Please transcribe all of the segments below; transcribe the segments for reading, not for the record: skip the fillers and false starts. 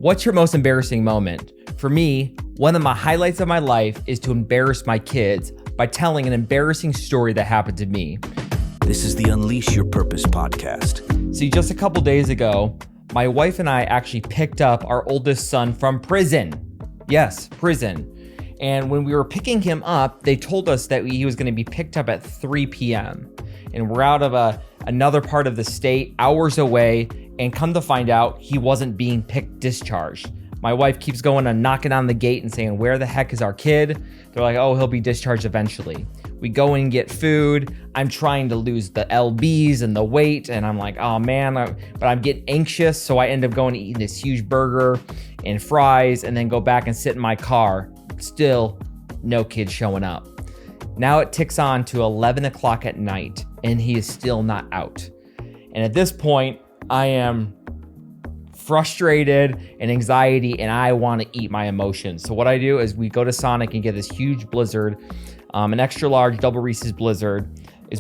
What's your most embarrassing moment? For me, one of my highlights of my life is to embarrass my kids by telling an embarrassing story that happened to me. This is the Unleash Your Purpose podcast. See, just a couple days ago, my wife and I actually picked up our oldest son from prison. Yes, prison. And when we were picking him up, they told us that he was going to be picked up at 3 p.m. And we're out of another part of the state, hours away, and come to find out he wasn't being discharged. My wife keeps going and knocking on the gate and saying, where the heck is our kid? They're like, oh, he'll be discharged eventually. We go and get food. I'm trying to lose the lbs and the weight, and I'm like, oh man, but I'm getting anxious, so I end up going to eat this huge burger and fries and then go back and sit in my car. Still, no kid showing up. Now it ticks on to 11 o'clock at night, and he is still not out. And at this point, I am frustrated and anxiety, and I want to eat my emotions. So what I do is we go to Sonic and get this huge Blizzard, an extra large double Reese's Blizzard,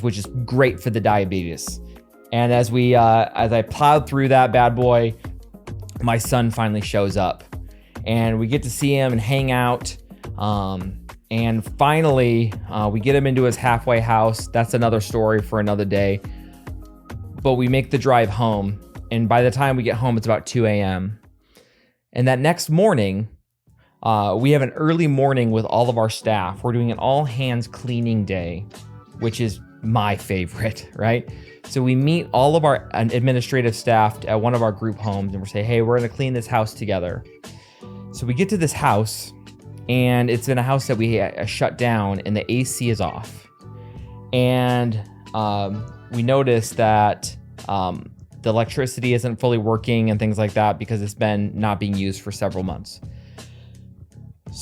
which is great for the diabetes. And as I plowed through that bad boy, my son finally shows up, and we get to see him and hang out. And finally, we get him into his halfway house. That's another story for another day. But we make the drive home, and by the time we get home, it's about 2 a.m. And that next morning, we have an early morning with all of our staff. We're doing an all-hands cleaning day, which is my favorite, right? So we meet all of our administrative staff at one of our group homes, and we're saying, hey, we're going to clean this house together. So we get to this house, and it's in a house that we shut down, and the AC is off. And we noticed that the electricity isn't fully working and things like that because it's been not being used for several months.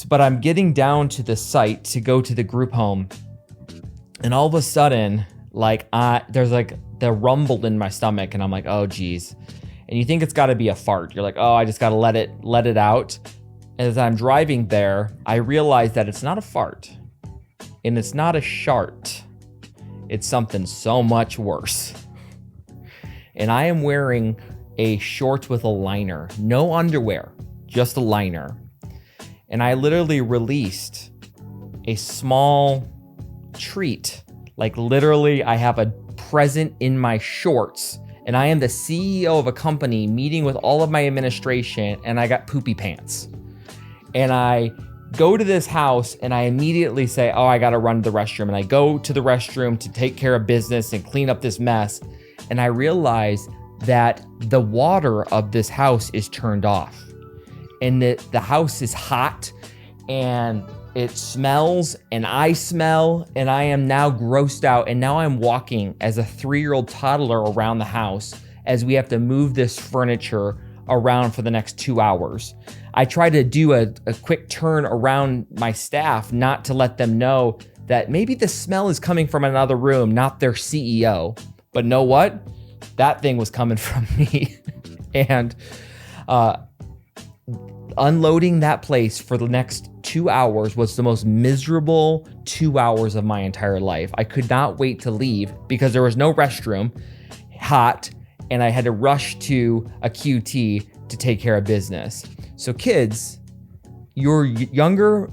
But I'm getting down to the site to go to the group home, and all of a sudden, there's the rumble in my stomach, and I'm like, oh geez. And you think it's got to be a fart. You're like, oh, I just got to let it out. As I'm driving there, I realize that it's not a fart, and it's not a shart. It's something so much worse. And I am wearing a short with a liner, no underwear, just a liner. And I literally released a small treat. Like literally, I have a present in my shorts, and I am the CEO of a company meeting with all of my administration, and I got poopy pants. And I go to this house, and I immediately say, oh, I got to run to the restroom. And I go to the restroom to take care of business and clean up this mess. And I realize that the water of this house is turned off, and the house is hot, and it smells, and I smell, and I am now grossed out. And now I'm walking as a 3-year-old toddler around the house as we have to move this furniture around for the next 2 hours. I try to do a quick turn around my staff, not to let them know that maybe the smell is coming from another room, not their CEO. But know what? That thing was coming from me. And unloading that place for the next 2 hours was the most miserable 2 hours of my entire life. I could not wait to leave because there was no restroom, hot, and I had to rush to a QT to take care of business. So kids, your younger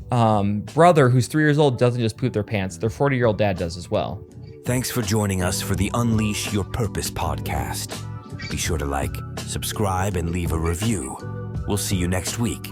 brother who's 3 years old doesn't just poop their pants. Their 40-year-old dad does as well. Thanks for joining us for the Unleash Your Purpose podcast. Be sure to like, subscribe, and leave a review. We'll see you next week.